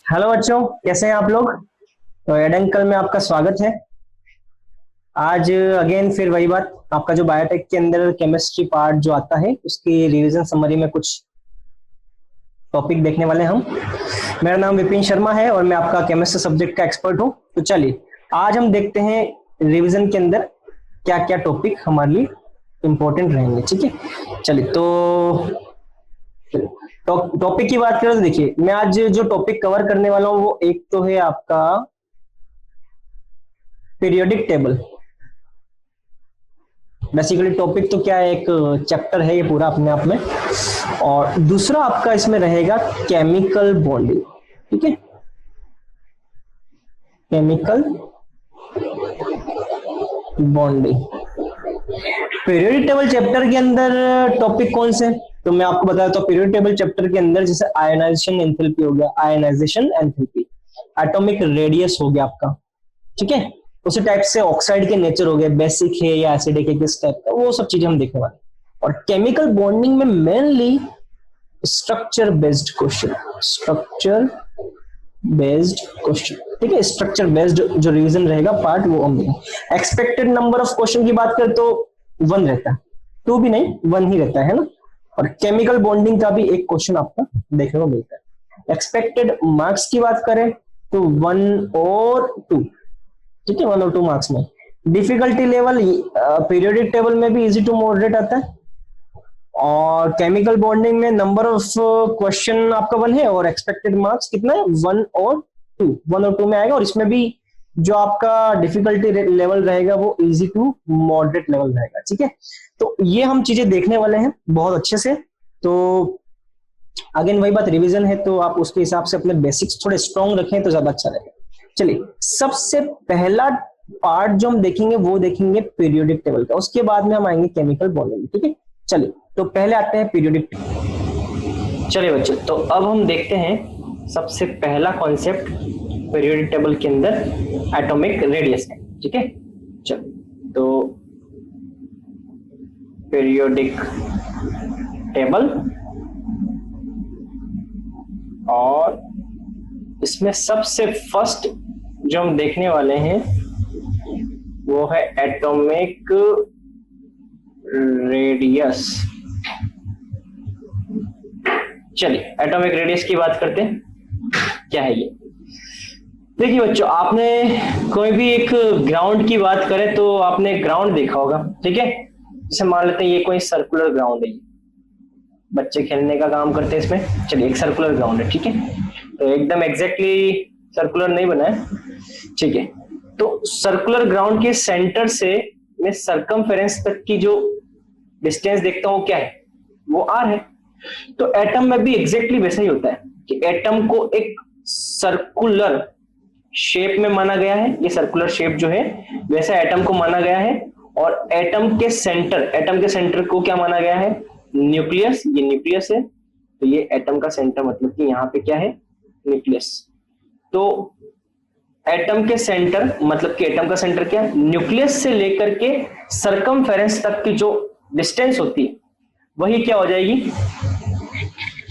Hello बच्चों, कैसे हैं आप लोग। तो एड अंकल में आपका स्वागत है। आज अगेन फिर वही बात, आपका जो बायोटेक के अंदर केमिस्ट्री पार्ट जो आता है उसकी रिवीजन समरी में कुछ टॉपिक देखने वाले हैं हम। मेरा नाम विपिन शर्मा है और मैं आपका केमिस्ट्री सब्जेक्ट का एक्सपर्ट हूँ। तो चलिए आज हम देखते हैं रिवीजन के अंदर क्या क्या टॉपिक हमारे लिए इंपॉर्टेंट रहेंगे। ठीक है, चलिए तो टॉपिक की बात करें तो देखिए, मैं आज जो टॉपिक कवर करने वाला हूँ वो एक तो है आपका पीरियोडिक टेबल। बेसिकली टॉपिक तो क्या है, एक चैप्टर है ये पूरा अपने आप में। और दूसरा आपका इसमें रहेगा केमिकल बॉन्डिंग। ठीक है, chemical bonding periodic table chapter के अंदर टॉपिक कौन से, तो मैं आपको बता देता हूँ। पीरियोडिक टेबल चैप्टर के अंदर जैसे आयनाइजेशन एंथैल्पी हो गया, आयनाइजेशन एंथैल्पी, एटॉमिक रेडियस हो गया आपका। ठीक है, उसी टाइप से ऑक्साइड के नेचर हो गए, बेसिक है या एसिडिक है, किस टाइप का, वो सब चीजें हम देखने वाले। और केमिकल बॉन्डिंग में mainly structure based question, structure based question. ठीक है, स्ट्रक्चर बेस्ड जो रीजन रहेगा पार्ट वो हम देंगे। एक्सपेक्टेड नंबर ऑफ क्वेश्चन की बात करें तो 1 रहता है, 2 भी नहीं 1 ही रहता है ना। और केमिकल बॉन्डिंग का भी एक क्वेश्चन आपका देखने को मिलता है। एक्सपेक्टेड मार्क्स की बात करें तो 1 और 2। ठीक है, 1 और 2 मार्क्स में। डिफिकल्टी लेवल पीरियोडिक टेबल में भी इजी टू मॉडरेट आता है। और केमिकल बॉन्डिंग में नंबर ऑफ क्वेश्चन आपका 1 है और एक्सपेक्टेड मार्क्स कितना है, 1 और 2। 1 और 2 में आएगा। और इसमें भी जो आपका डिफिकल्टी लेवल रहेगा वो इजी टू मॉडरेट लेवल रहेगा। ठीक है, तो ये हम चीजें देखने वाले हैं बहुत अच्छे से। तो अगेन वही बात, रिवीजन है तो आप उसके हिसाब से अपने बेसिक्स थोड़े स्ट्रॉन्ग रखें तो ज्यादा अच्छा रहेगा। चलिए, सबसे पहला पार्ट जो हम देखेंगे वो देखेंगे पीरियोडिक टेबल का, उसके बाद में हम आएंगे केमिकल बॉन्डिंग। ठीक है, चलिए तो पहले आते हैं पीरियोडिक टेबल। चलिए बच्चों, तो अब हम देखते हैं सबसे पहला कॉन्सेप्ट पीरियोडिक टेबल के अंदर एटॉमिक रेडियस है। ठीक है, चलो तो पीरियोडिक टेबल, और इसमें सबसे फर्स्ट जो हम देखने वाले हैं वो है एटॉमिक रेडियस। चलिए एटॉमिक रेडियस की बात करते हैं, क्या है ये। देखिए बच्चों, आपने कोई भी एक ग्राउंड की बात करें तो आपने ग्राउंड देखा होगा। ठीक है, जैसे मान लेते हैं ये कोई सर्कुलर ग्राउंड है, बच्चे खेलने का काम करते हैं इसमें। चलिए एक सर्कुलर ग्राउंड है। ठीक है, तो एकदम एग्जैक्टली सर्कुलर नहीं बना है। ठीक है, तो सर्कुलर ग्राउंड के सेंटर से मैं सरकमफेरेंस तक की जो डिस्टेंस देखता हूँ क्या है, वो आर है। तो एटम में भी एग्जैक्टली वैसा ही होता है कि एटम को एक सर्कुलर शेप में माना गया है। ये सर्कुलर शेप जो है वैसा एटम को माना गया है। और एटम के सेंटर को क्या माना गया है, न्यूक्लियस। ये न्यूक्लियस है, तो ये एटम का सेंटर मतलब कि यहाँ पे क्या है, न्यूक्लियस। तो एटम के सेंटर मतलब कि एटम का सेंटर क्या है, न्यूक्लियस से लेकर के सरकमफेरेंस तक की जो डिस्टेंस होती है वही क्या हो जाएगी,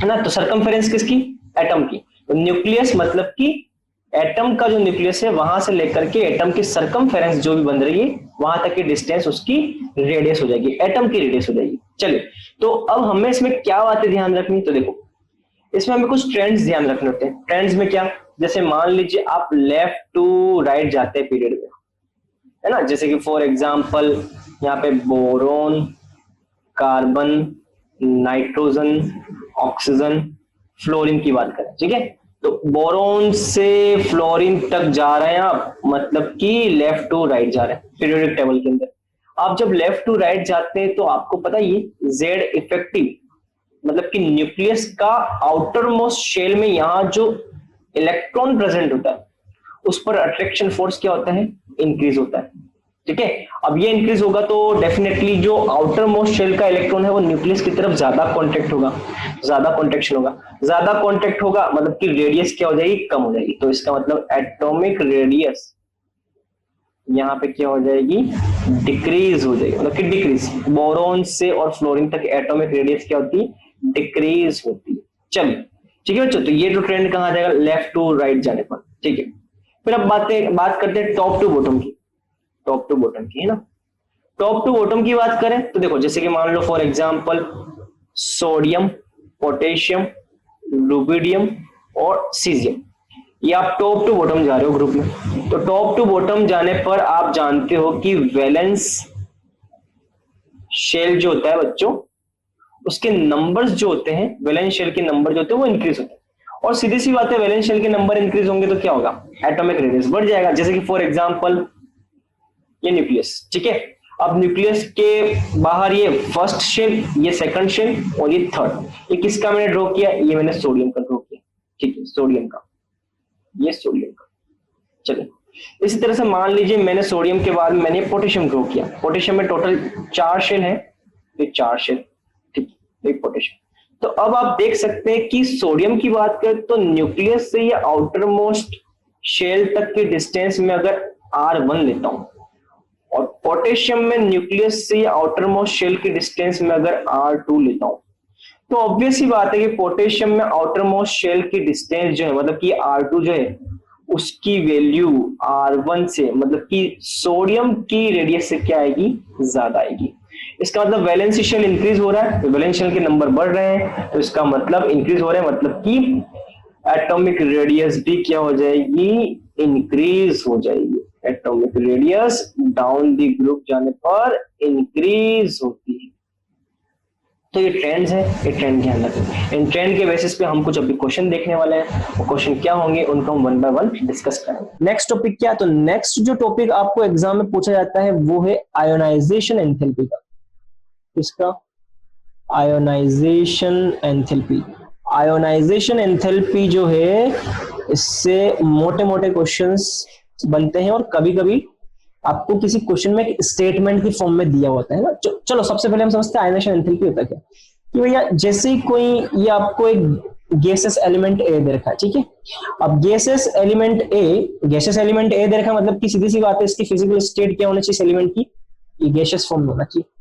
है ना। तो सरकमफेरेंस किसकी, एटम की। तो न्यूक्लियस मतलब कि एटम का जो न्यूक्लियस है वहां से लेकर के एटम की सरकमफेरेंस जो भी बन रही है वहां तक की डिस्टेंस उसकी रेडियस हो जाएगी, एटम की रेडियस हो जाएगी। चलिए, तो अब हमें इसमें क्या बातें ध्यान रखनी, तो देखो इसमें हमें कुछ ट्रेंड्स ध्यान रखने होते हैं। ट्रेंड्स में क्या, जैसे मान लीजिए आप लेफ्ट टू राइट जाते हैं पीरियड में, है ना। जैसे कि फॉर एग्जांपल यहाँ पे boron, carbon, nitrogen, oxygen, fluorine की बात करें। ठीक है, तो बोरोन से फ्लोरीन तक जा रहे हैं आप, मतलब कि लेफ्ट टू राइट जा रहे हैं पीरियोडिक टेबल के अंदर। आप जब लेफ्ट टू राइट जाते हैं तो आपको पता है ये जेड इफेक्टिव मतलब कि न्यूक्लियस का आउटर मोस्ट शेल में यहाँ जो इलेक्ट्रॉन प्रेजेंट होता है उस पर अट्रैक्शन फोर्स क्या होता है, इंक्रीज होता है। ठीक है, अब ये इंक्रीज होगा तो डेफिनेटली जो आउटर मोस्ट शेल का इलेक्ट्रॉन है वो न्यूक्लियस की तरफ ज्यादा कॉन्टेक्ट होगा, ज्यादा कॉन्टेक्शन होगा। ज्यादा कॉन्टेक्ट होगा मतलब कि रेडियस क्या हो जाएगी, कम हो जाएगी। तो इसका मतलब एटॉमिक रेडियस यहाँ पे क्या हो जाएगी, डिक्रीज हो जाएगी, मतलब कि डिक्रीज। बोरोन से और फ्लोरीन तक एटॉमिक रेडियस क्या होती है, डिक्रीज होती है। चलिए ठीक है बच्चों, तो ये तो ट्रेंड कहाँ जाएगा, लेफ्ट टू राइट जाने पर। ठीक है, फिर अब बात करते हैं टॉप टू बॉटम की। टॉप टू बॉटम की है ना, टॉप टू बॉटम की बात करें तो देखो, जैसे कि मान लो for example sodium, potassium, rubidium और सीजियम, ये आप टॉप टू बॉटम जा रहे हो ग्रुप में। तो टॉप टू बॉटम जाने पर आप जानते हो कि वैलेंस शेल जो होता है बच्चों, उसके नंबर्स जो होते हैं, वैलेंस शेल के नंबर जो होते हैं वो इंक्रीज होते हैं। और सीधी सी बात है, वैलेंस शेल के नंबर इंक्रीज होंगे तो क्या होगा, एटॉमिक रेडियस बढ़ जाएगा। जैसे कि फॉर एग्जांपल ये न्यूक्लियस, ठीक है, अब न्यूक्लियस के बाहर ये फर्स्ट शेल, ये सेकंड शेल और ये थर्ड, ये किसका मैंने ड्रॉ किया, ये मैंने सोडियम का ड्रॉ किया। ठीक है, सोडियम का, ये सोडियम का। चलिए इसी तरह से मान लीजिए मैंने सोडियम के बाद मैंने पोटेशियम ड्रॉ किया। पोटेशियम में टोटल 4 शेल है, ये 4 शेल, ठीक है, एक पोटेशियम। तो अब आप देख सकते हैं कि सोडियम की बात करें तो न्यूक्लियस से या आउटर मोस्ट शेल तक की डिस्टेंस में अगर R1 लेता हूं, और पोटेशियम में न्यूक्लियस से या आउटर मोस्ट शेल की डिस्टेंस में अगर R2 लेता हूं, तो ऑब्वियस ही बात है कि पोटेशियम में आउटर मोस्ट शेल की डिस्टेंस जो है, मतलब कि R2 जो है, उसकी वैल्यू R1 से, मतलब कि सोडियम की रेडियस से क्या आएगी, ज्यादा आएगी। इसका मतलब वैलेंसी शेल इंक्रीज हो रहा है, वैलेंस शेल के नंबर बढ़ रहे हैं, तो इसका मतलब इंक्रीज हो रहा है, मतलब कि एटॉमिक रेडियस भी क्या हो जाएगी, इंक्रीज हो जाएगी। Atomic radius down the group जाने पर इंक्रीज होती है। तो ये ट्रेंड्स है, ये ट्रेंड ध्यान रखें। इन ट्रेंड के बेसिस पे हम कुछ अभी क्वेश्चन देखने वाले हैं, वो क्वेश्चन क्या होंगे उनको हम वन बाय वन डिस्कस करेंगे। नेक्स्ट टॉपिक क्या, तो नेक्स्ट जो टॉपिक आपको एग्जाम में पूछा जाता है वो है आयोनाइजेशन एंथैल्पी का। इसका आयोनाइजेशन एंथैल्पी, आयोनाइजेशन एंथैल्पी जो है, इससे मोटे मोटे क्वेश्चंस बनते हैं, और कभी कभी आपको किसी क्वेश्चन में एक स्टेटमेंट की फॉर्म में दिया होता है ना। चलो सबसे पहले हम समझते हैं आयोनाइजेशन एंथैल्पी होता क्या। कि भैया जैसे ही कोई, ये आपको एक गैसेस एलिमेंट ए दे रखा है, ठीक है, अब गैसेस एलिमेंट ए दे रखा है, मतलब कि सीधी सी बात है, इसकी फिजिकल स्टेट क्या होना चाहिए एलिमेंट की, ये गैसियस फॉर्म होना चाहिए।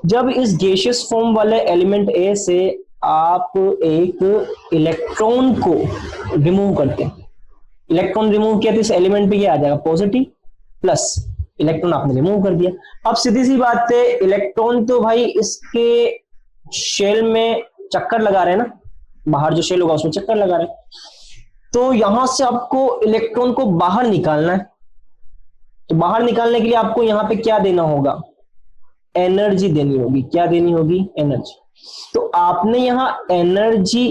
जब इस गैसियस फॉर्म वाले एलिमेंट ए से आप एक इलेक्ट्रॉन को रिमूव करते हैं, इलेक्ट्रॉन रिमूव किया तो इस एलिमेंट पे क्या आ जाएगा, पॉजिटिव, प्लस इलेक्ट्रॉन आपने रिमूव कर दिया। अब सीधी सी बात है, इलेक्ट्रॉन तो भाई इसके शेल में चक्कर लगा रहे हैं ना, बाहर जो शेल होगा उसमें चक्कर लगा रहे हैं, तो यहां से आपको इलेक्ट्रॉन को बाहर निकालना है। तो बाहर निकालने के लिए आपको यहां पे क्या देना होगा, एनर्जी देनी होगी। क्या देनी होगी, एनर्जी। तो आपने यहां एनर्जी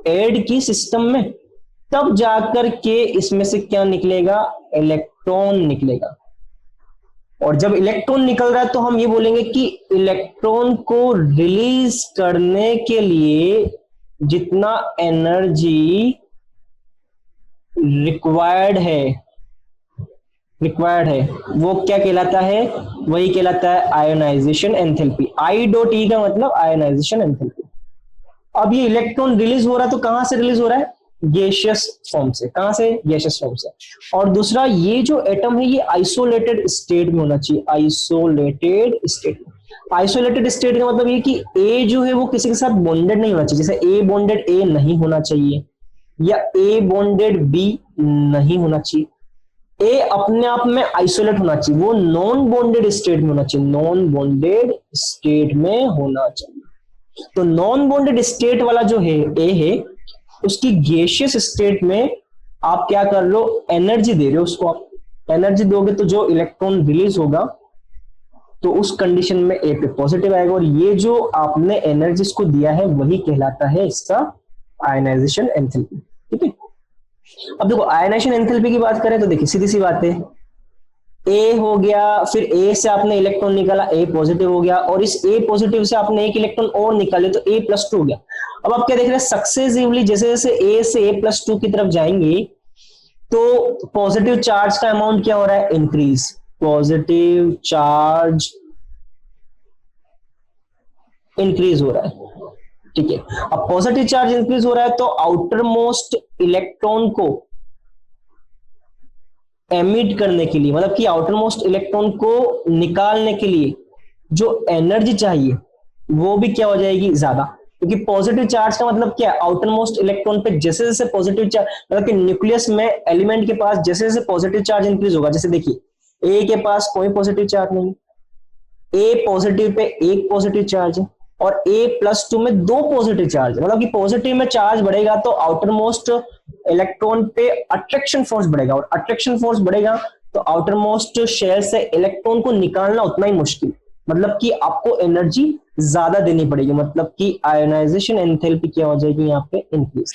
ऐड की सिस्टम में, तब जाकर के इसमें से क्या निकलेगा, इलेक्ट्रॉन निकलेगा। और जब इलेक्ट्रॉन निकल रहा है तो हम ये बोलेंगे कि इलेक्ट्रॉन को रिलीज करने के लिए जितना एनर्जी रिक्वायर्ड है वो क्या कहलाता है, वही कहलाता है ionisation enthalpy. I dot E का मतलब आयोनाइजेशन एंथैल्पी। अब ये इलेक्ट्रॉन रिलीज हो रहा है तो कहां से रिलीज हो रहा है, गैसियस फॉर्म से। कहां से, गैसियस फॉर्म से। और दूसरा, ये जो एटम है ये आइसोलेटेड स्टेट में होना चाहिए, आइसोलेटेड स्टेट में। आइसोलेटेड स्टेट का मतलब ये कि ए जो है वो किसी के साथ बॉन्डेड नहीं होना चाहिए, जैसे ए बॉन्डेड ए नहीं होना चाहिए, या ए बॉन्डेड बी नहीं होना चाहिए। ए अपने आप में आइसोलेट होना चाहिए, वो नॉन बॉन्डेड स्टेट में होना चाहिए, नॉन बॉन्डेड स्टेट में होना चाहिए। तो नॉन बॉन्डेड स्टेट वाला जो है ए है, उसकी गैसियस स्टेट में आप क्या कर रहे हो, एनर्जी दे रहे हो उसको। आप एनर्जी दोगे तो जो इलेक्ट्रॉन रिलीज होगा तो उस कंडीशन में ए पे पॉजिटिव आएगा, और ये जो आपने एनर्जी इसको दिया है वही कहलाता है इसका आयनाइजेशन एंथैल्पी। ठीक है, अब देखो आयनाइजेशन एंथैल्पी की बात करें तो देखिए सीधी सी बात है, ए हो गया, फिर ए से आपने इलेक्ट्रॉन निकाला, ए पॉजिटिव हो गया, और इस ए पॉजिटिव से आपने एक इलेक्ट्रॉन और निकाले तो ए प्लस 2 हो गया। अब आप क्या देख रहे हैं, सक्सेसिवली जैसे जैसे ए से ए प्लस 2 की तरफ जाएंगे तो पॉजिटिव चार्ज का अमाउंट क्या हो रहा है, इंक्रीज। पॉजिटिव चार्ज इंक्रीज हो रहा है। ठीक है, अब पॉजिटिव चार्ज इंक्रीज हो रहा है तो आउटर मोस्ट इलेक्ट्रॉन को एमिट करने के लिए, मतलब कि आउटर मोस्ट इलेक्ट्रॉन को निकालने के लिए जो एनर्जी चाहिए वो भी क्या हो जाएगी, ज्यादा। क्योंकि पॉजिटिव चार्ज का मतलब क्या है, आउटर मोस्ट इलेक्ट्रॉन पे जैसे जैसे पॉजिटिव चार्ज, मतलब कि न्यूक्लियस में एलिमेंट के पास जैसे जैसे पॉजिटिव चार्ज इंक्रीज होगा, जैसे देखिए ए के पास कोई पॉजिटिव चार्ज नहीं, ए पॉजिटिव पे एक पॉजिटिव चार्ज है और ए प्लस टू में दो पॉजिटिव चार्ज है, मतलब कि पॉजिटिव में चार्ज बढ़ेगा तो आउटर मोस्ट इलेक्ट्रॉन पे अट्रैक्शन फोर्स बढ़ेगा, और अट्रैक्शन फोर्स बढ़ेगा तो आउटर मोस्ट शेल से इलेक्ट्रॉन को निकालना उतना ही मुश्किल, मतलब कि आपको एनर्जी ज्यादा देनी पड़ेगी, मतलब कि आयोनाइजेशन एंथैल्पी क्या हो जाएगी यहाँ पे इंक्रीज।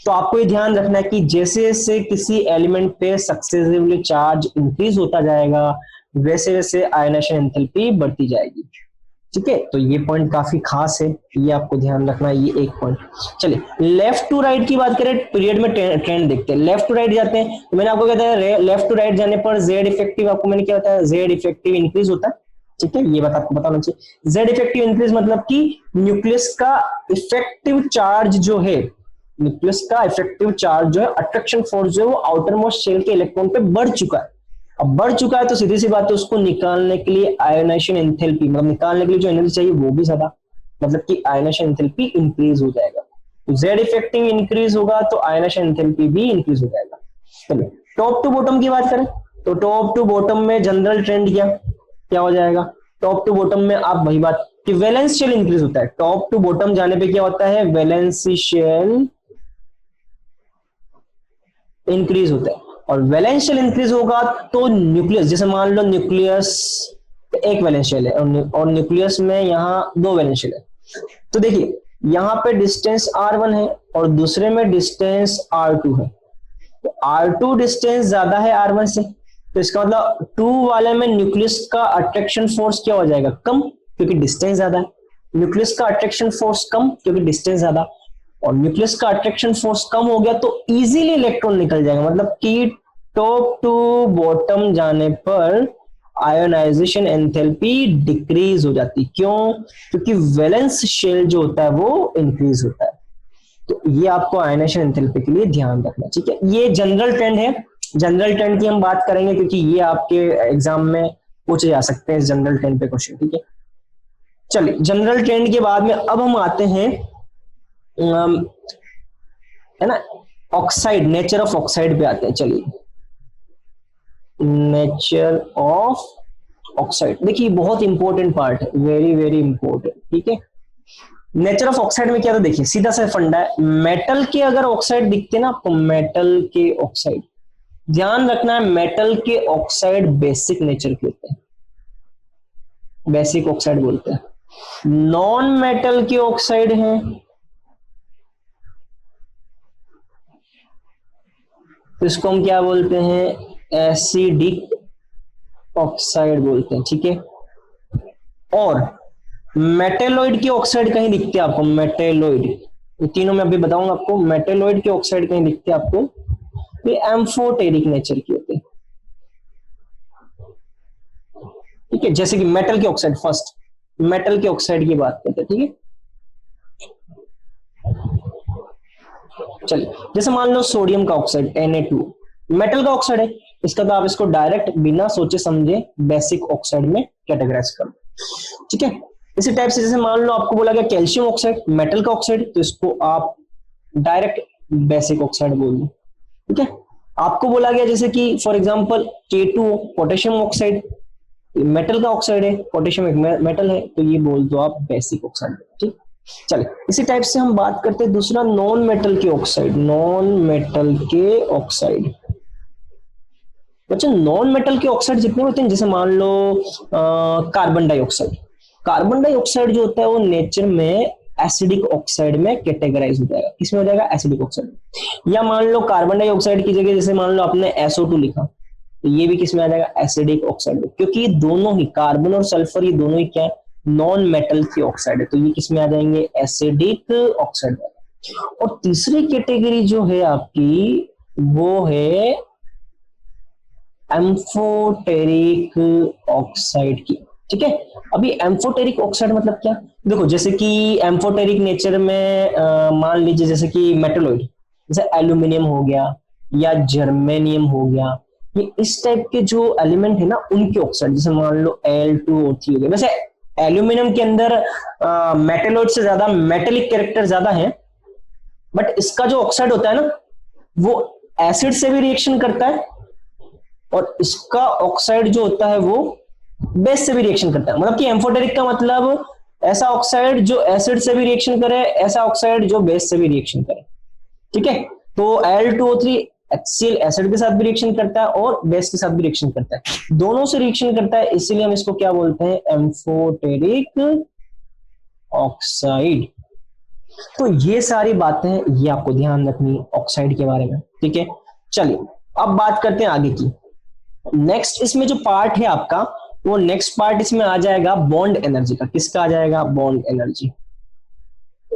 तो आपको ये ध्यान रखना है कि जैसे जैसे किसी एलिमेंट पे सक्सेसिवली चार्ज इंक्रीज होता जाएगा वैसे वैसे आयोनाइजेशन एंथैल्पी बढ़ती जाएगी। ठीक है, तो ये पॉइंट काफी खास है, ये आपको ध्यान रखना है, ये एक पॉइंट। चलिए लेफ्ट टू राइट की बात करें, पीरियड में ट्रेंड देखते हैं। लेफ्ट टू राइट जाते हैं तो मैंने आपको कहता है लेफ्ट टू राइट जाने पर जेड इफेक्टिव, आपको मैंने क्या बताया, जेड इफेक्टिव इंक्रीज होता है। ठीक है, ये बात आपको बताना चाहिए। जेड इफेक्टिव इंक्रीज मतलब कि न्यूक्लियस का इफेक्टिव चार्ज जो है, न्यूक्लियस का इफेक्टिव चार्ज जो है, अट्रैक्शन फोर्स जो है वो आउटर मोस्ट शेल के इलेक्ट्रॉन पे बढ़ चुका है। अब बढ़ चुका है तो सीधी सी बात है उसको निकालने के लिए आयोनाइजेशन एंथैल्पी, मतलब निकालने के लिए जो एनर्जी चाहिए वो भी ज्यादा, मतलब कि आयोनाइजेशन एंथैल्पी इंक्रीज हो जाएगा। तो जेड इफेक्टिव इंक्रीज होगा तो आयोनाइजेशन एंथैल्पी भी इंक्रीज हो जाएगा। चलिए टॉप टू बॉटम की बात करें तो टॉप टू बॉटम में जनरल ट्रेंड क्या हो जाएगा, टॉप टू बॉटम में आप वही बात कि वैलेंस शेल इंक्रीज होता है। टॉप टू बॉटम जाने पे क्या होता है, वैलेंस शेल इंक्रीज होता है, और वैलेंस शेल इंक्रीज होगा तो न्यूक्लियस, जैसे मान लो न्यूक्लियस एक वैलेंस शेल है और न्यूक्लियस में यहाँ दो वैलेंस शेल है, तो देखिए यहाँ पे डिस्टेंस r1 है और दूसरे में डिस्टेंस r2 है, तो r2 डिस्टेंस ज्यादा है r1 से, तो इसका मतलब 2 वाले में न्यूक्लियस का अट्रैक्शन फोर्स क्या हो जाएगा, कम, क्योंकि डिस्टेंस ज्यादा है। न्यूक्लियस का अट्रैक्शन फोर्स कम क्योंकि डिस्टेंस ज्यादा, और न्यूक्लियस का अट्रैक्शन फोर्स कम हो गया तो इजीली इलेक्ट्रॉन निकल जाएगा, मतलब कि टॉप टू बॉटम जाने पर आयोनाइजेशन एंथैल्पी डिक्रीज हो जाती। क्यों, क्योंकि वैलेंस शेल जो होता है वो इंक्रीज होता है। तो ये आपको आयोनाइजेशन एंथैल्पी के लिए ध्यान रखना। ठीक है, ये जनरल ट्रेंड है, जनरल ट्रेंड की हम बात करेंगे क्योंकि ये आपके एग्जाम में पूछे जा सकते हैं जनरल ट्रेंड पे क्वेश्चन। ठीक है, चलिए जनरल ट्रेंड के बाद में अब हम आते हैं है ना ऑक्साइड, नेचर ऑफ ऑक्साइड पे आते हैं। चलिए नेचर ऑफ ऑक्साइड, देखिए बहुत इंपॉर्टेंट पार्ट है, वेरी वेरी इंपॉर्टेंट। ठीक है, नेचर ऑफ ऑक्साइड में क्या था, देखिए सीधा सा फंडा है, मेटल के अगर ऑक्साइड दिखते ना आपको, मेटल के ऑक्साइड, ध्यान रखना है मेटल के ऑक्साइड बेसिक नेचर के होते हैं, बेसिक ऑक्साइड बोलते हैं। नॉन मेटल के ऑक्साइड हैं तो इसको हम क्या बोलते हैं, एसिडिक ऑक्साइड बोलते हैं। ठीक है, और मेटेलोइड के ऑक्साइड कहीं दिखते हैं आपको, मेटेलोइड, ये तीनों में अभी बताऊंगा आपको, मेटेलोइड के ऑक्साइड कहीं दिखते हैं आपको, ये एम्फोटेरिक नेचर के होते हैं। ठीक है, जैसे कि मेटल के ऑक्साइड, फर्स्ट मेटल के ऑक्साइड की बात करते हैं। ठीक है, चलिए जैसे मान लो सोडियम का ऑक्साइड Na2 मेटल का ऑक्साइड है, इसका तो आप इसको डायरेक्ट बिना सोचे समझे बेसिक ऑक्साइड में कैटेगराइज कर। ठीक है, इसी टाइप से जैसे मान लो आपको बोला गया कैल्शियम ऑक्साइड मेटल का ऑक्साइड, तो इसको आप डायरेक्ट बेसिक ऑक्साइड बोल दो। ठीक है, आपको बोला गया जैसे कि for example K2 potassium oxide, metal का ऑक्साइड है, पोटेशियम एक मेटल है, तो ये बोल दो आप बेसिक ऑक्साइड। ठीक, चलिए इसी टाइप से हम बात करते हैं दूसरा नॉन मेटल के ऑक्साइड, नॉन मेटल के ऑक्साइड। अच्छा, नॉन मेटल के ऑक्साइड जितने होते हैं, जैसे मान low carbon dioxide, carbon dioxide जो होता है वो नेचर में एसिडिक ऑक्साइड में कैटेगराइज हो जाएगा। किसमें हो जाएगा, एसिडिक ऑक्साइड। या मान लो कार्बन डाइऑक्साइड की जगह जैसे मान लो आपने SO2 लिखा, तो ये भी किसमें आ जाएगा, एसिडिक ऑक्साइड, क्योंकि ये दोनों ही कार्बन और सल्फर ये दोनों ही क्या है, नॉन मेटल के ऑक्साइड है, तो ये किसमें आ जाएंगे, एसिडिक ऑक्साइड। और तीसरी कैटेगरी जो है आपकी वो है एम्फोटेरिक ऑक्साइड की। ठीक है, अभी एम्फोटेरिक ऑक्साइड मतलब क्या, देखो जैसे कि एम्फोटेरिक नेचर में मान लीजिए जैसे कि मेटलोइड, जैसे एल्यूमिनियम हो गया या जर्मेनियम हो गया, ये इस टाइप के जो एलिमेंट है ना उनके ऑक्साइड, जैसे मान लो Al2O3 हो गया। वैसे एल्यूमिनियम के अंदर मेटेलोइड से ज्यादा मेटेलिक कैरेक्टर ज्यादा है, बट इसका जो ऑक्साइड होता है ना वो एसिड से भी रिएक्शन करता है, और इसका ऑक्साइड जो होता है वो बेस से भी रिएक्शन करता है। मतलब कि एम्फोटेरिक का मतलब ऐसा ऑक्साइड जो एसिड से भी रिएक्शन करे, ऐसा ऑक्साइड जो बेस से भी रिएक्शन करे। ठीक है, तो Al2O3 HCl एसिड के साथ भी रिएक्शन करता है और बेस के साथ भी रिएक्शन करता है, दोनों से रिएक्शन करता है, इसीलिए हम इसको क्या बोलते हैं, एम्फोटेरिक ऑक्साइड। तो ये सारी बातें ये आपको ध्यान रखनी ऑक्साइड के बारे में। ठीक है, चलिए अब बात करते हैं आगे की। नेक्स्ट इसमें जो पार्ट है आपका, वो नेक्स्ट पार्ट इसमें आ जाएगा बॉन्ड एनर्जी का। किसका आ जाएगा, बॉन्ड एनर्जी,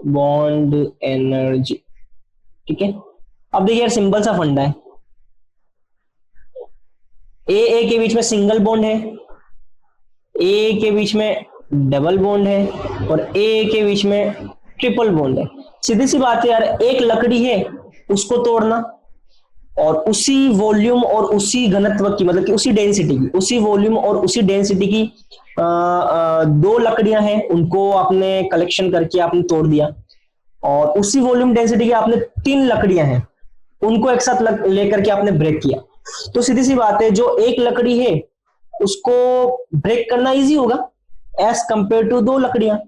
बॉन्ड एनर्जी। ठीक है, अब देखिए यार सिंपल सा फंडा है, ए के बीच में सिंगल बॉन्ड है, ए के बीच में डबल बॉन्ड है, और ए के बीच में ट्रिपल बॉन्ड है। सीधी सी बात है यार, एक लकड़ी है उसको तोड़ना और उसी वॉल्यूम और उसी घनत्व की, मतलब कि उसी डेंसिटी की, उसी वॉल्यूम और उसी डेंसिटी की दो लकड़ियां हैं, उनको आपने कलेक्शन करके आपने तोड़ दिया, और उसी वॉल्यूम डेंसिटी की आपने 3 लकड़ियां हैं, उनको एक साथ लेकर के आपने ब्रेक किया। तो सीधी सी बात है, जो एक लकड़ी है उसको ब्रेक करना इजी होगा एज कंपेयर टू 2 लकड़ियां,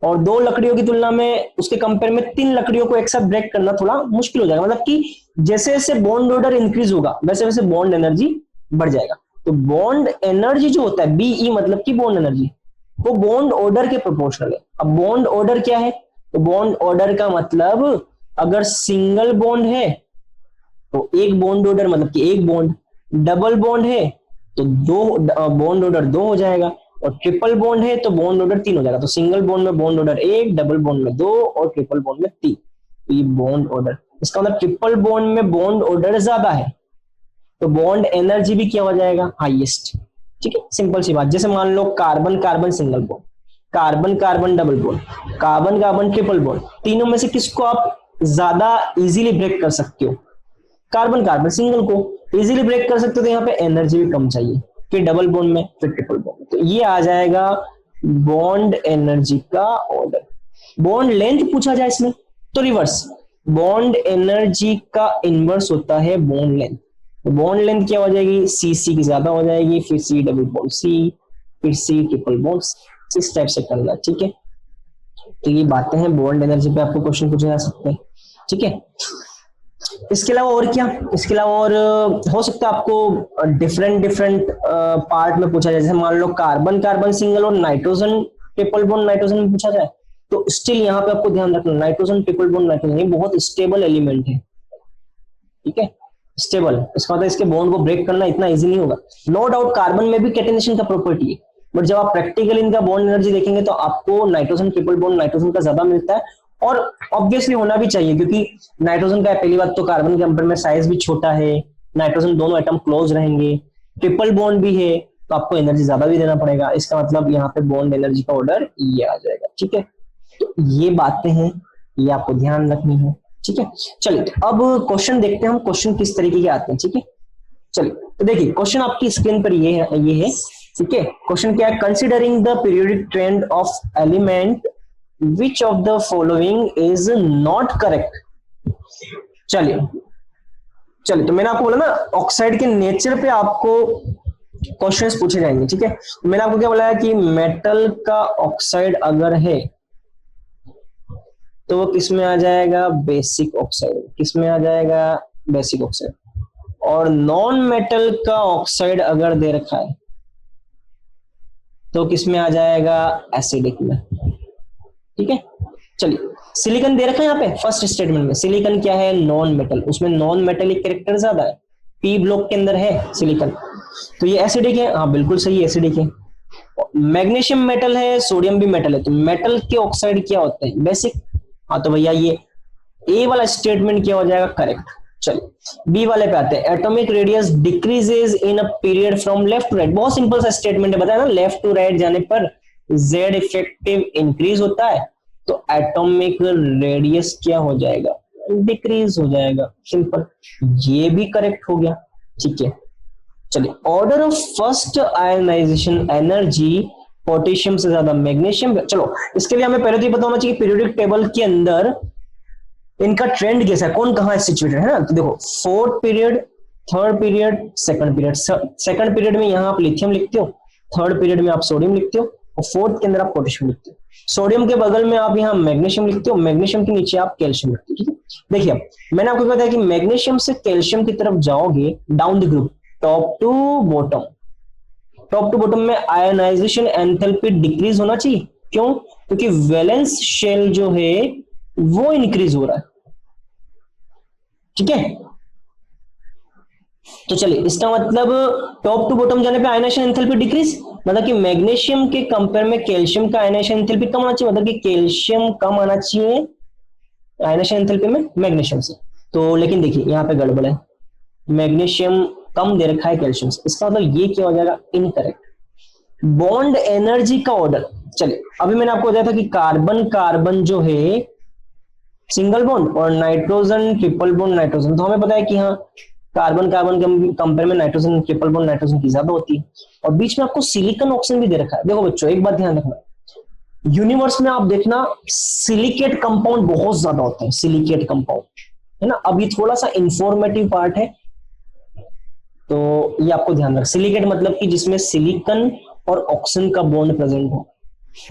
और 2 लकड़ियों की तुलना में उसके कंपेयर में 3 लकड़ियों को एक साथ ब्रेक करना थोड़ा मुश्किल हो जाएगा। मतलब कि जैसे जैसे बॉन्ड ऑर्डर इंक्रीज होगा वैसे वैसे बॉन्ड एनर्जी बढ़ जाएगा। तो बॉन्ड एनर्जी जो होता है बीई मतलब कि बॉन्ड एनर्जी, वो बॉन्ड ऑर्डर के प्रोपोर्शनल है। अब बॉन्ड ऑर्डर क्या है, तो बॉन्ड ऑर्डर का मतलब अगर सिंगल बॉन्ड है तो एक बॉन्ड ऑर्डर मतलब कि एक बॉन्ड, डबल बॉन्ड है तो 2 बॉन्ड ऑर्डर 2 हो जाएगा, और ट्रिपल बॉन्ड है तो बॉन्ड ऑर्डर 3 हो जाएगा। तो सिंगल बॉन्ड में बॉन्ड ऑर्डर 1, डबल बॉन्ड में 2 और ट्रिपल बॉन्ड में 3। तो ये बॉन्ड ऑर्डर, इसका मतलब ट्रिपल बॉन्ड में बॉन्ड ऑर्डर ज्यादा है तो बॉन्ड एनर्जी भी क्या हो जाएगा, हाईएस्ट। ठीक है, सिंपल सी बात। जैसे मान low carbon carbon single bond, carbon carbon double bond, carbon carbon triple bond, तीनों में से किसको आप ज्यादा इजीली ब्रेक कर सकते हो, कार्बन कार्बन सिंगल को इजीली ब्रेक कर सकते हो, तो यहाँ पे एनर्जी भी कम चाहिए, फिर डबल बॉन्ड में, फिर ट्रिपल बॉन्ड में। तो ये आ जाएगा बॉन्ड एनर्जी का ऑर्डर। बॉन्ड लेंथ पूछा जाए इसमें तो रिवर्स, बॉन्ड एनर्जी का इनवर्स होता है बॉन्ड लेंथ। तो बॉन्ड लेंथ क्या हो जाएगी, सी की ज्यादा हो जाएगी, फिर सी डबल बॉन्ड सी, फिर सी ट्रिपल बॉन्ड, इस टाइप से करना। ठीक है, तो ये बातें हैं बॉन्ड एनर्जी पे, आपको क्वेश्चन पूछे जा सकते हैं। ठीक है, इसके अलावा और क्या, इसके अलावा और हो सकता है आपको डिफरेंट पार्ट में पूछा जाए। जैसे मान लो कार्बन कार्बन सिंगल और नाइट्रोजन ट्रिपल बॉन्ड नाइट्रोजन में पूछा जाए, तो स्टिल यहाँ पे आपको ध्यान रखना, नाइट्रोजन ट्रिपल बॉन्ड नाइट्रोजन ये बहुत स्टेबल एलिमेंट है। ठीक है, स्टेबल, इसका मतलब इसके बॉन्ड को ब्रेक करना इतना इजी नहीं होगा। नो डाउट कार्बन में भी कैटेनेशन का प्रॉपर्टी है, बट जब आप प्रैक्टिकली इनका बॉन्ड एनर्जी देखेंगे तो आपको नाइट्रोजन ट्रिपल बॉन्ड नाइट्रोजन का ज्यादा मिलता है, और ऑब्वियसली होना भी चाहिए, क्योंकि नाइट्रोजन का पहली बात तो कार्बन के कंपेयर में साइज भी छोटा है, नाइट्रोजन दोनों एटम क्लोज रहेंगे, ट्रिपल बॉन्ड भी है तो आपको एनर्जी ज्यादा भी देना पड़ेगा। इसका मतलब यहाँ पे बॉन्ड एनर्जी का ऑर्डर ये आ जाएगा। ठीक है, तो ये बातें हैं, ये आपको ध्यान रखनी है। ठीक है, चलिए तो अब क्वेश्चन देखते हैं हम, क्वेश्चन किस तरीके के आते हैं। ठीक है, चलिए तो देखिए क्वेश्चन आपकी स्क्रीन पर ये है। ठीक है, क्वेश्चन क्या है, considering the periodic trend of element which of the following is not correct। चलिए तो मैंने आपको बोला ना ऑक्साइड के नेचर पे आपको क्वेश्चंस पूछे जाएंगे। ठीक है, मैंने आपको क्या बोला है कि मेटल का ऑक्साइड अगर है तो वो किस में आ जाएगा, बेसिक ऑक्साइड। किस में आ जाएगा, बेसिक ऑक्साइड। और नॉन मेटल का ऑक्साइड अगर दे रखा है तो किस में आ जाएगा, एसिडिक में। ठीक है, चलिए सिलिकॉन दे रखा है यहाँ पे फर्स्ट स्टेटमेंट में, सिलिकॉन क्या है, नॉन मेटल, उसमें नॉन मेटेलिक कैरेक्टर ज्यादा है, पी ब्लॉक के अंदर है सिलिकॉन, तो ये एसिडिक है। हाँ बिल्कुल सही, एसिडिक है। मैग्नीशियम मेटल है, सोडियम भी मेटल है, तो मेटल के ऑक्साइड क्या होते हैं, बेसिक। हाँ तो भैया ये ए वाला स्टेटमेंट क्या हो जाएगा, करेक्ट। चलिए बी वाले पे आते हैं, atomic radius decreases in a period from left to right. बहुत सिंपल सा स्टेटमेंट है, बताया ना, लेफ्ट टू राइट जाने पर जेड इफेक्टिव इंक्रीज होता है तो एटॉमिक रेडियस क्या हो जाएगा, डिक्रीज हो जाएगा, सिंपल। ये भी करेक्ट हो गया। ठीक है, चलिए order of first ionization energy potassium से ज्यादा मैग्नीशियम। चलो इसके लिए हमें पहले तो ये पता होना चाहिए पीरियोडिक टेबल के अंदर इनका ट्रेंड कैसा है, कौन कहाँ सिचुएटेड है ना। तो देखो fourth period, third period, second period. Second period में यहाँ आप लिथियम लिखते हो, थर्ड पीरियड में आप सोडियम लिखते हो, और फोर्थ के अंदर आप पोटेशियम लिखते हो। सोडियम के बगल में आप यहाँ मैग्नीशियम लिखते हो, मैग्नीशियम के नीचे आप कैल्शियम लिखते हो। ठीक है, देखिए मैंने आपको बताया कि मैग्नीशियम से कैल्शियम की तरफ जाओगे down the group, top to bottom, top to bottom में आयनाइजेशन एंथैल्पी डिक्रीज होना चाहिए। क्यों? क्योंकि वैलेंस शेल जो है वो इंक्रीज हो रहा है। ठीक है, तो चलिए इसका मतलब टॉप टू बॉटम जाने पे आयनाइजेशन एंथैल्पी डिक्रीज, मतलब कि मैग्नीशियम के कंपेयर में कैल्शियम का आयनाइजेशन एंथैल्पी कम आना चाहिए, मतलब कि कैल्शियम कम आना चाहिए आयनाइजेशन एंथैल्पी में मैग्नीशियम से। तो लेकिन देखिए यहाँ पे गड़बड़ है, मैग्नीशियम कम दे रखा है कैल्शियम से, इसका मतलब ये क्या हो जाएगा, इनकरेक्ट। बॉन्ड एनर्जी का ऑर्डर, चलिए अभी मैंने आपको बताया था कि कार्बन कार्बन जो है सिंगल बॉन्ड और नाइट्रोजन ट्रिपल बॉन्ड नाइट्रोजन, तो हमें पता है कि हाँ कार्बन कार्बन के कंपेयर में नाइट्रोजन ट्रिपल बॉन्ड नाइट्रोजन की ज्यादा होती है। और बीच में आपको सिलिकॉन ऑक्सीजन भी दे रखा है। देखो बच्चों एक बात ध्यान रखना, यूनिवर्स में आप देखना सिलिकेट कंपाउंड बहुत ज्यादा होते हैं, सिलिकेट कंपाउंड है ना। अब ये थोड़ा सा इंफॉर्मेटिव पार्ट है, तो ये आपको ध्यान रखना, सिलिकेट मतलब कि जिसमें सिलिकॉन और ऑक्सीजन का बॉन्ड प्रेजेंट हो।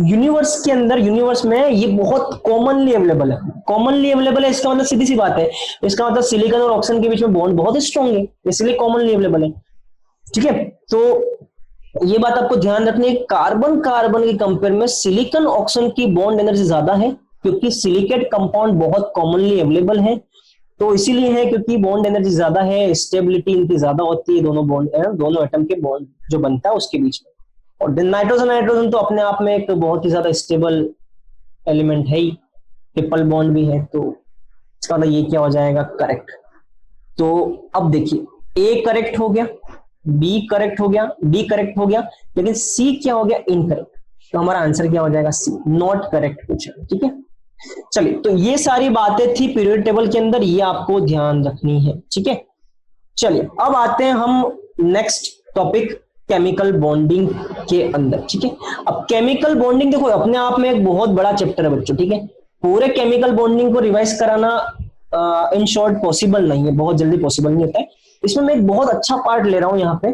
यूनिवर्स के अंदर, यूनिवर्स में ये बहुत कॉमनली अवेलेबल है, कॉमनली अवेलेबल है, इसका मतलब सीधी सी बात है, इसका मतलब सिलिकॉन और ऑक्सीजन के बीच में बॉन्ड बहुत स्ट्रांग है, इसलिए कॉमनली अवेलेबल है। ठीक है, तो ये बात आपको ध्यान रखनी है, कार्बन कार्बन के कंपेयर में सिलिकॉन ऑक्सीजन की बॉन्ड एनर्जी ज्यादा है, क्योंकि सिलिकेट कंपाउंड बहुत कॉमनली अवेलेबल है। तो इसीलिए है क्योंकि बॉन्ड एनर्जी ज्यादा है, स्टेबिलिटी इनकी ज्यादा होती है, दोनों बॉन्ड दोनों एटम के बॉन्ड जो बनता है उसके बीच में। और नाइट्रोजन, नाइट्रोजन तो अपने आप में एक बहुत ही ज्यादा स्टेबल एलिमेंट है ही, ट्रिपल बॉन्ड भी है, तो इसका मतलब ये क्या हो जाएगा, करेक्ट। तो अब देखिए ए करेक्ट हो गया, बी करेक्ट हो गया, डी करेक्ट हो गया, लेकिन सी क्या हो गया, इनकरेक्ट। तो हमारा आंसर क्या हो जाएगा, सी, नॉट करेक्ट पूछा। ठीक है, चलिए तो ये सारी बातें थी पीरियड टेबल के अंदर, ये आपको ध्यान रखनी है। ठीक है, चलिए अब आते हैं हम नेक्स्ट टॉपिक केमिकल बॉन्डिंग के अंदर। ठीक है, अब केमिकल बॉन्डिंग देखो अपने आप में एक बहुत बड़ा चैप्टर है बच्चों। ठीक है, पूरे केमिकल बॉन्डिंग को रिवाइज कराना इन शॉर्ट पॉसिबल नहीं है, बहुत जल्दी पॉसिबल नहीं होता है। इसमें मैं एक बहुत अच्छा पार्ट ले रहा हूं यहाँ पे,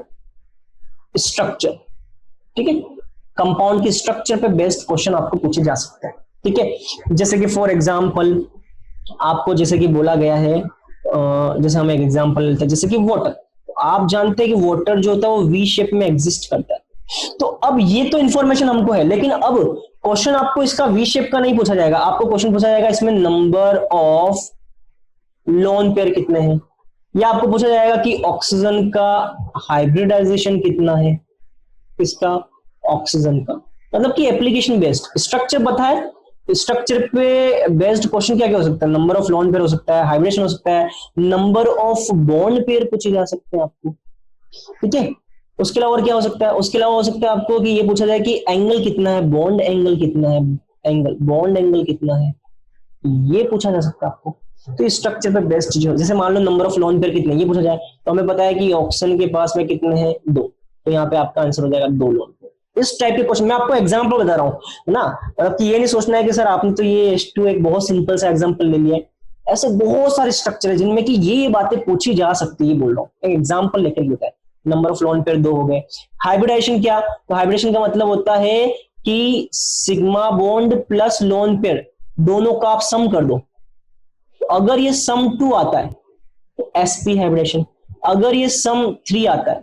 स्ट्रक्चर। ठीक है, कंपाउंड की स्ट्रक्चर पे बेस्ड क्वेश्चन आपको पूछे जा सकते हैं। ठीक है, जैसे कि फॉर एग्जाम्पल आपको जैसे कि बोला गया है, जैसे हम एक एग्जाम्पल लेते हैं, जैसे कि वाटर। आप जानते हैं कि वाटर जो होता है वो वी शेप में एग्जिस्ट करता है। तो अब ये तो इंफॉर्मेशन हमको है, लेकिन अब क्वेश्चन आपको इसका वी शेप का नहीं पूछा जाएगा, आपको क्वेश्चन पूछा जाएगा इसमें नंबर ऑफ लोन पेयर कितने हैं, या आपको पूछा जाएगा कि ऑक्सीजन का हाइब्रिडाइजेशन कितना है, इसका ऑक्सीजन का, मतलब कि एप्लीकेशन बेस्ड स्ट्रक्चर बताए, स्ट्रक्चर पे बेस्ड क्वेश्चन क्या क्या हो सकता है, नंबर ऑफ लोन पेयर हो सकता है, हाइब्रिडेशन हो सकता है, नंबर ऑफ बॉन्ड पेयर पूछे जा सकते हैं आपको। ठीक है, उसके अलावा और क्या हो सकता है, उसके अलावा हो सकता है आपको कि ये पूछा जाए कि एंगल कितना है, बॉन्ड एंगल कितना है, एंगल बॉन्ड एंगल कितना है, ये पूछा जा सकता है आपको। तो इस स्ट्रक्चर पे बेस्ड चीज हो, जैसे मान लो नंबर ऑफ लोन पेयर कितने, ये पूछा जाए, तो हमें पता है कि ऑक्सीजन के पास में कितने हैं, 2, तो यहाँ पे आपका आंसर हो जाएगा 2 लोन पेयर। इस टाइप के क्वेश्चन मैं आपको एग्जांपल बता रहा हूँ ना, मतलब कि ये नहीं सोचना है कि सर आपने तो ये H2 एक बहुत सिंपल सा एग्जांपल ले लिया है। ऐसे बहुत सारे स्ट्रक्चर है जिनमें कि ये बातें पूछी जा सकती है, बोल रहा हूँ एक एग्जांपल लेकर होता है। नंबर ऑफ लोन पेयर 2 हो गए। हाइब्रिडाइजेशन क्या, तो हाइब्रिडेशन का मतलब होता है कि sigma bond plus lone pair दोनों का आप सम कर दो, अगर ये सम 2 आता है तो sp हाइब्रिडेशन, अगर ये सम 3 आता है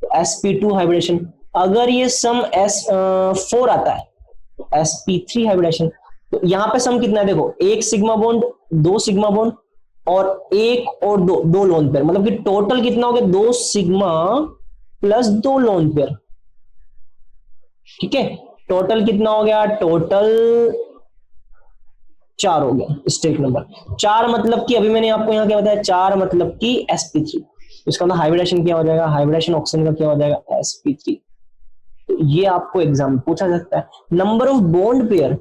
तो sp2 हाइब्रिडेशन, अगर ये सम S4 आता है तो sp3 हाइब्रिडेशन। तो यहां पे सम कितना है, देखो 1 सिग्मा बॉन्ड, 2 सिग्मा बॉन्ड और 1 और 2 लोन पेयर, मतलब कि टोटल कितना हो गया, 2 सिग्मा प्लस 2 लोन पेयर। ठीक है, टोटल कितना हो गया, टोटल 4 हो गया, स्टेट नंबर 4, मतलब कि अभी मैंने आपको यहाँ क्या बताया, 4 मतलब कि sp3, इसका मतलब हाइब्रिडेशन क्या हो जाएगा, हाइब्रिडेशन ऑक्सीजन का क्या हो जाएगा, sp3। तो ये आपको एग्जाम में पूछा जाता है। नंबर ऑफ बॉन्ड पेयर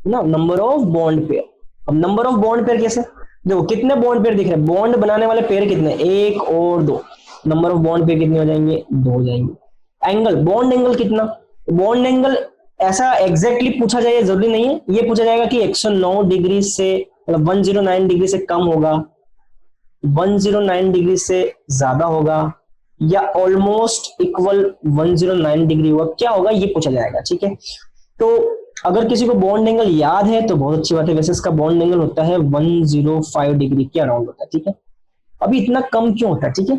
ना, नंबर ऑफ बॉन्ड पेयर। अब नंबर ऑफ बॉन्ड पेयर कैसे, देखो कितने बॉन्ड पेयर दिख रहे हैं, बॉन्ड बनाने वाले पेयर कितने, 1 और 2, नंबर ऑफ बॉन्ड पेयर कितने हो जाएंगे, 2 हो जाएंगे। एंगल, बॉन्ड एंगल कितना, बॉन्ड एंगल ऐसा एग्जैक्टली पूछा जाए जरूरी नहीं है, ये पूछा जाएगा कि 109 डिग्री से मतलब 109 डिग्री से कम होगा, 109 डिग्री से ज्यादा होगा, या ऑलमोस्ट इक्वल 109 डिग्री होगा, क्या होगा ये पूछा जाएगा। ठीक है, तो अगर किसी को बॉन्ड एंगल याद है तो बहुत अच्छी बात है, वैसे इसका बॉन्ड एंगल होता है 105 डिग्री के अराउंड होता है। ठीक है, अभी इतना कम क्यों होता है? ठीक है,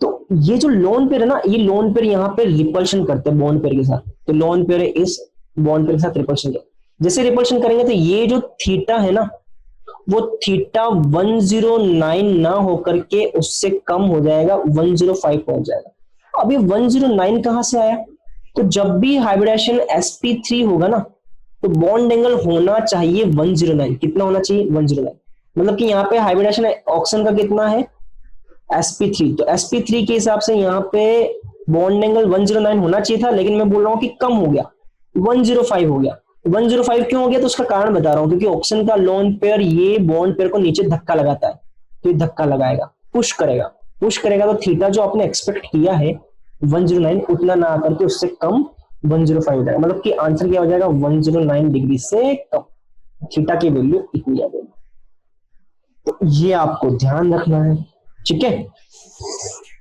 तो ये जो लोन पेयर है ना, ये लोन पेयर यहाँ पे रिपल्शन करते हैं बॉन्ड पेयर के साथ, तो लोन पेयर इस बॉन्ड पेयर के साथ रिपल्शन करें, जैसे रिपल्शन करेंगे तो ये जो थीटा है ना, वो थीटा 109 ना होकर के उससे कम हो जाएगा, 105 पहुंच जाएगा। अब ये 109 कहां से आया? तो जब भी हाइब्रिडेशन sp3 होगा ना, तो बॉन्ड एंगल होना चाहिए 109। कितना होना चाहिए? 109। मतलब कि यहाँ पे हाइब्रिडेशन ऑक्सीजन का कितना है? sp3। तो sp3 के हिसाब से यहाँ पे बॉन्ड एंगल 109 होना चाहिए था, लेकिन मैं बोल रहा हूँ कि कम हो गया, 105 हो गया। 105 क्यों हो गया? तो उसका कारण बता रहा हूं, क्योंकि ऑक्सीजन का लोन पेयर ये बॉन्ड पेयर को नीचे धक्का लगाता है, तो ये धक्का लगाएगा, पुश करेगा, तो थीटा जो आपने एक्सपेक्ट किया है 109 उतना ना आकर के उससे कम 105 हो जाएगा। मतलब कि आंसर क्या हो जाएगा? 109 डिग्री से कम, थीटा की वैल्यू इतनी आ जाएगी। तो ये आपको ध्यान रखना है। ठीक है,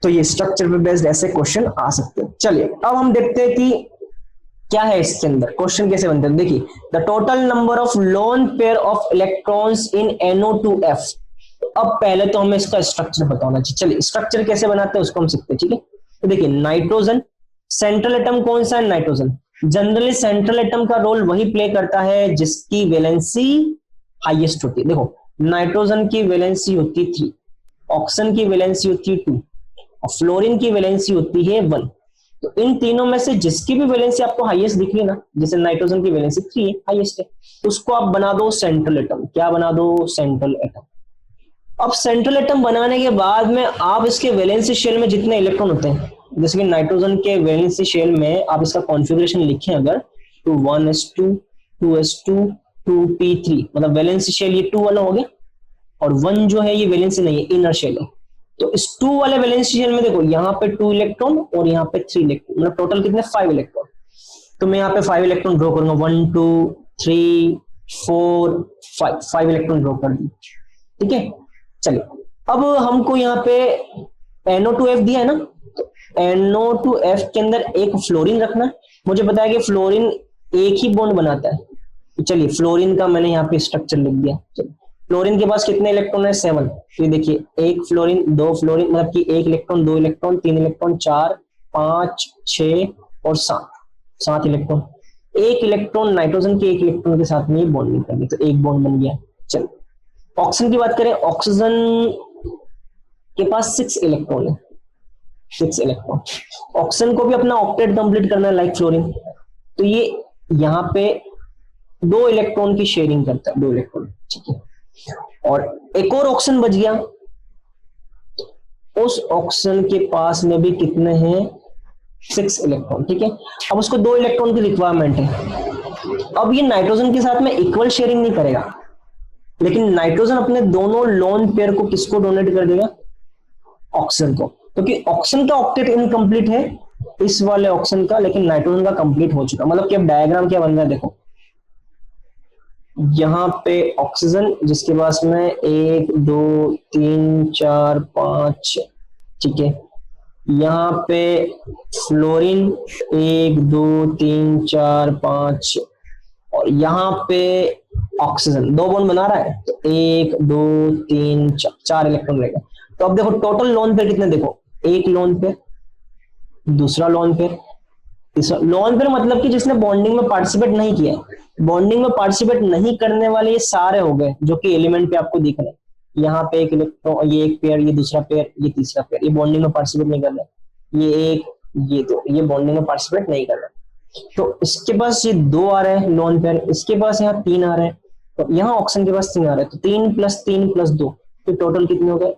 तो ये स्ट्रक्चर पे बेस्ड ऐसे क्वेश्चन आ सकते हैं। चलिए अब हम देखते हैं कि क्या है इसके अंदर, क्वेश्चन कैसे बनते हैं। देखिए, the total number of lone pair of electrons in NO2F। अब पहले तो हमें इसका स्ट्रक्चर बताना चाहिए। चलिए स्ट्रक्चर कैसे बनाते हैं उसको हम सीखते हैं। ठीक है, तो देखिए नाइट्रोजन, सेंट्रल एटम कौन सा है? नाइट्रोजन। जनरली सेंट्रल एटम का रोल वही प्ले करता है जिसकी वैलेंसी हाईएस्ट होती है। देखो नाइट्रोजन की वैलेंसी होती 3, ऑक्सीजन की वैलेंसी होती 2 और फ्लोरीन की वैलेंसी होती है 1। तो इन तीनों में से जिसकी भी वैलेंसी आपको हाईएस्ट दिख रही है ना, जैसे नाइट्रोजन की वैलेंसी 3 है, हाईएस्ट है, उसको आप बना दो सेंट्रल एटम। क्या बना दो? Central atom. अब सेंट्रल एटम बनाने के बाद में आप इसके वैलेंसी शेल में जितने इलेक्ट्रॉन होते हैं, जैसे कि नाइट्रोजन के वैलेंसी शेल में आप इसका कॉन्फ़िगरेशन लिखें अगर, तो 1s2 2s2 2p3, मतलब वैलेंसी शेल ये 2 वाला हो गया, और 1 जो है ये वैलेंसी नहीं है, इनर शेल है। तो इस 2 वाले वैलेंसी शेल में देखो यहाँ पे 2 इलेक्ट्रॉन और यहाँ पे 3 इलेक्ट्रॉन, मतलब टोटल कितने? 5 इलेक्ट्रॉन। तो मैं यहाँ पे 5 इलेक्ट्रॉन ड्रॉ करूंगा, 1 2 3 4 5 इलेक्ट्रॉन ड्रॉ कर दी। ठीक है, चलिए अब हमको यहाँ पे NO2F दिया है ना, तो NO2F के अंदर एक फ्लोरीन रखना है। मुझे पता है कि फ्लोरीन एक ही बॉन्ड बनाता है, तो चलिए फ्लोरीन का मैंने यहाँ पे स्ट्रक्चर लिख दिया। चलिए फ्लोरीन के पास कितने इलेक्ट्रॉन है? 7। तो देखिए एक फ्लोरीन, 2 फ्लोरीन, मतलब कि 1 इलेक्ट्रॉन, 2 इलेक्ट्रॉन, 3 इलेक्ट्रॉन, 4 5 6 और 7 इलेक्ट्रॉन। एक इलेक्ट्रॉन नाइट्रोजन के एक इलेक्ट्रॉन के साथ में बॉन्डिंग कर दी, तो एक बॉन्ड बन गया। चलिए ऑक्सीजन की बात करें, ऑक्सीजन के पास 6 इलेक्ट्रॉन है, 6 इलेक्ट्रॉन। ऑक्सीजन को भी अपना ऑक्टेट कंप्लीट करना है लाइक फ्लोरीन, तो ये यहाँ पे 2 इलेक्ट्रॉन की शेयरिंग करता है, 2 इलेक्ट्रॉन। ठीक है, और एक और ऑक्सीजन बच गया, उस ऑक्सीजन के पास में भी कितने हैं? 6 इलेक्ट्रॉन। ठीक है, अब उसको 2 इलेक्ट्रॉन की रिक्वायरमेंट है। अब ये नाइट्रोजन के साथ में इक्वल शेयरिंग नहीं करेगा, लेकिन नाइट्रोजन अपने दोनों लोन पेयर को किसको डोनेट कर देगा? ऑक्सीजन को, क्योंकि ऑक्सीजन का ऑक्टेट इनकम्प्लीट है इस वाले ऑक्सीजन का, लेकिन नाइट्रोजन का कंप्लीट हो चुका। मतलब कि अब डायग्राम क्या बन रहा है, देखो यहाँ पे ऑक्सीजन जिसके पास में 1 2 3 4 5, ठीक है, यहाँ पे फ्लोरीन 1 2 3 4 5, और यहाँ पे ऑक्सीजन 2 बॉन्ड बना रहा है, तो 1 2 3 4 इलेक्ट्रॉन रहेगा। तो अब देखो टोटल लोन पेयर कितने, देखो एक लोन पेयर, दूसरा लोन पेयर, तीसरा लोन पेयर, मतलब कि जिसने बॉन्डिंग में पार्टिसिपेट नहीं किया। बॉन्डिंग में पार्टिसिपेट नहीं करने वाले ये सारे हो गए जो कि एलिमेंट पे आपको दिख रहे हैं। यहाँ पे एक इलेक्ट्रॉन, ये एक पेयर, ये दूसरा पेयर, ये तीसरा पेयर, ये बॉन्डिंग में पार्टिसिपेट नहीं कर रहे। ये एक, ये 2, ये बॉन्डिंग में पार्टिसिपेट नहीं कर रहे। तो इसके पास ये 2 आ रहे हैं लोन पेयर, इसके पास यहाँ 3 आ रहे हैं, तो यहाँ ऑक्सीजन के पास 3 आ रहे हैं, तो 3 + 3 + 2, तो टोटल कितने हो गए?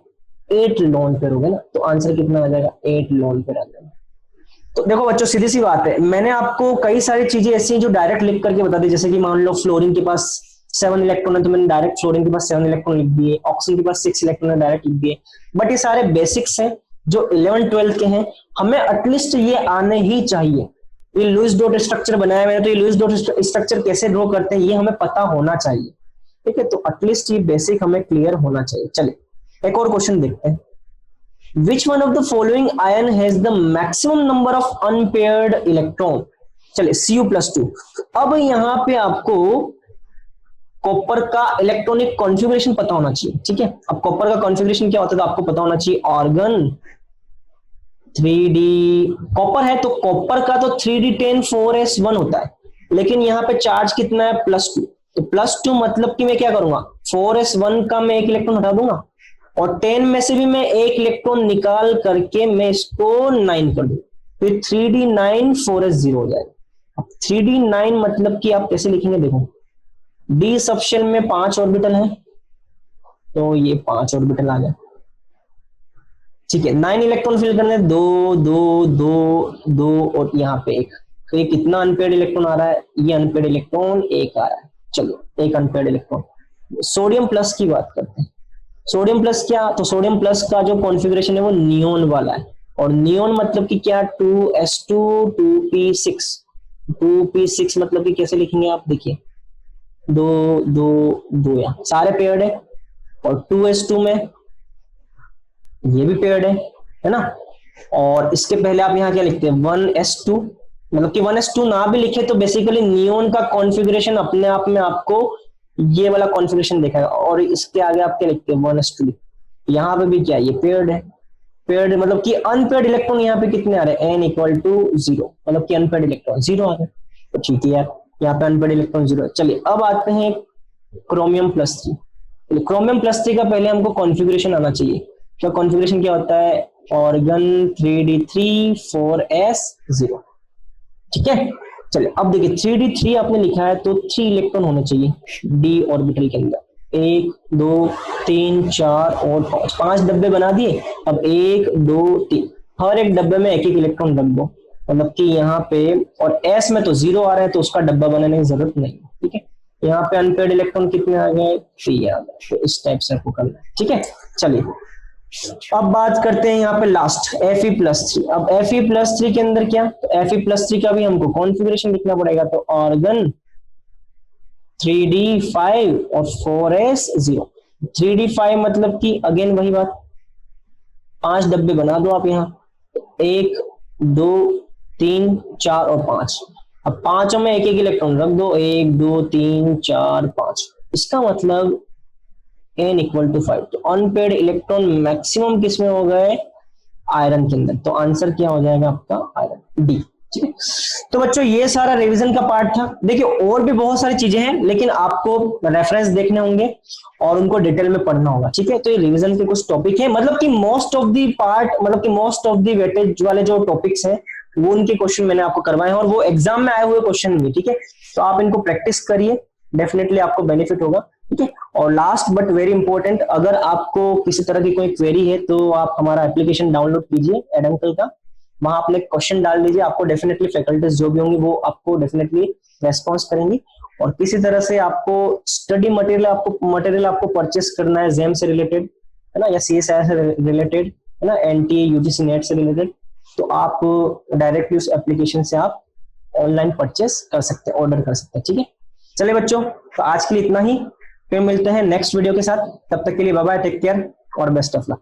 8 लोन पेयर हो गए ना। तो आंसर कितना आ जाएगा? 8 लोन पेयर आ जाएगा। तो देखो बच्चों सीधी सी बात है, मैंने आपको कई सारी चीजें ऐसी हैं जो डायरेक्ट लिख करके बता दी, जैसे कि मान लो फ्लोरीन के पास 7 इलेक्ट्रॉन है, तो मैंने डायरेक्ट फ्लोरीन के पास 7 इलेक्ट्रॉन लिख दिए, ऑक्सीजन के पास 6 इलेक्ट्रॉन है, डायरेक्ट लिख दिए। बट ये सारे बेसिक्स हैं जो 11th 12th के हैं, हमें एटलीस्ट ये आने ही चाहिए। ये लुईस डॉट स्ट्रक्चर बनाया मैंने, तो ये लुईस डॉट स्ट्रक्चर कैसे ड्रॉ करते हैं ये हमें पता होना चाहिए, ठीक है। तो एटलीस्ट ये बेसिक हमें क्लियर होना चाहिए। चलिए एक और क्वेश्चन देखते हैं। Which one of the following ion has the maximum number of unpaired electron? चलिए Cu+2। अब यहाँ पे आपको कॉपर का इलेक्ट्रॉनिक कॉन्फ़िगरेशन पता होना चाहिए, ठीक है। अब कॉपर का कॉन्फ़िगरेशन क्या होता है तो आपको पता होना चाहिए, ऑर्गन 3d कॉपर है तो कॉपर का तो 3d10 4s1 होता है, लेकिन यहाँ पे चार्ज कितना है +2, तो +2 मतलब कि मैं क्या करूंगा 4s1 का मैं एक इलेक्ट्रॉन हटा दूंगा और 10 में से भी मैं एक इलेक्ट्रॉन निकाल करके मैं इसको 9 कर दूं, फिर 3d9 4s0 हो जाएगा। अब 3d9 मतलब कि आप कैसे लिखेंगे, देखो d सबशेल में 5 ऑर्बिटल है तो ये 5 ऑर्बिटल आ गया, ठीक है। 9 इलेक्ट्रॉन फिल करने, 2 2 2 2 और यहाँ पे 1, तो ये कितना अनपेयर्ड इलेक्ट्रॉन आ रहा है, ये अनपेयर्ड इलेक्ट्रॉन 1 आ रहा है। चलो एक अनपेयर्ड इलेक्ट्रॉन। सोडियम प्लस की बात करते हैं। सोडियम प्लस क्या, तो सोडियम प्लस का जो कॉन्फ़िगरेशन है वो नियोन वाला है, और नियोन मतलब कि क्या 2s2 2p6, 2p6 मतलब कि कैसे लिखेंगे आप, देखिए 2 2 2 यहाँ सारे पेयर्ड है, और 2s2 में ये भी पेयर्ड है ना। और इसके पहले आप यहाँ क्या लिखते हैं 1s2, मतलब कि 1s2 ना भी लिखे तो बेसिकली नियोन का कॉन्फ़िगरेशन अपने आप में आपको ये वाला कॉन्फ़िगरेशन दिखाएगा, और इसके आगे आप क्या लिखते हैं 1s2। यहाँ पे भी क्या ये पेयर्ड है, पेयर्ड मतलब कि अनपेयर्ड इलेक्ट्रॉन यहाँ पे कितने आ रहे हैं n=0, मतलब कि अनपेयर्ड इलेक्ट्रॉन 0 आ गए, तो ठीक है यार यहाँ पे अनपेयर्ड इलेक्ट्रॉन 0 है। चलिए अब आते हैं क्रोमियम +3। क्रोमियम +3 का पहले हमको कॉन्फ़िगरेशन आना चाहिए, तो कॉन्फ़िगरेशन क्या होता है, ऑर्गन 3d3 4s0, ठीक है। चलिए अब देखिए 3d3 आपने लिखा है तो 3 इलेक्ट्रॉन होने चाहिए d ऑर्बिटल के अंदर, 1 2 3 4 और 5 डब्बे बना दिए। अब 1 2 3 हर एक डब्बे में एक एक इलेक्ट्रॉन रख दो, मतलब कि यहाँ पे, और s में तो 0 आ रहा है तो उसका डब्बा बनाने की जरूरत नहीं, ठीक है। यहाँ पे अनपेयर्ड इलेक्ट्रॉन कितने आ गए 3 आ गए, तो इस टाइप से आपको करना है, ठीक है। चलिए अब बात करते हैं यहाँ पे लास्ट Fe+3। अब Fe+3 के अंदर क्या, तो Fe+3 का भी हमको कॉन्फ़िगरेशन लिखना पड़ेगा, तो ऑर्गन 3d5 और 4s0। 3d5 मतलब कि अगेन वही बात, 5 डब्बे बना दो आप यहाँ, 1 2 3 4 और 5। अब पांचों में एक एक इलेक्ट्रॉन रख दो, 1 2 3 4 5, इसका मतलब n=5। तो अनपेयर्ड इलेक्ट्रॉन मैक्सिमम किसमें हो गए, आयरन के अंदर, तो आंसर क्या हो जाएगा आपका आयरन, डी, ठीक है। तो बच्चों ये सारा रिवीजन का पार्ट था। देखिए और भी बहुत सारी चीजें हैं, लेकिन आपको रेफरेंस देखने होंगे और उनको डिटेल में पढ़ना होगा, ठीक है। तो ये रिवीजन के कुछ टॉपिक है, मतलब कि मोस्ट ऑफ दी पार्ट, मतलब कि मोस्ट ऑफ दी वेटेज वाले जो टॉपिक्स हैं वो उनके क्वेश्चन मैंने आपको करवाए हैं, और वो एग्जाम में आए हुए क्वेश्चन भी, ठीक है। तो आप इनको प्रैक्टिस करिए, डेफिनेटली आपको बेनिफिट होगा, ठीक है। और लास्ट बट वेरी इंपॉर्टेंट, अगर आपको किसी तरह की कोई क्वेरी है तो आप हमारा एप्लीकेशन डाउनलोड कीजिए एडंकल का, वहां अपने क्वेश्चन डाल दीजिए, आपको डेफिनेटली फैकल्टीज जो भी होंगी वो आपको डेफिनेटली रेस्पॉन्स करेंगी। और किसी तरह से आपको स्टडी मटेरियल आपको परचेस करना है जेम से रिलेटेड, है ना, या CSIR से रिलेटेड, है ना, NTA UGC नेट से रिलेटेड, तो आप डायरेक्टली उस एप्लीकेशन से आप ऑनलाइन परचेस कर सकते हैं, ऑर्डर कर सकते हैं, ठीक है। चलिए बच्चों, तो आज के लिए इतना ही, फिर मिलते हैं नेक्स्ट वीडियो के साथ, तब तक के लिए बाय बाय, टेक केयर और बेस्ट ऑफ लक।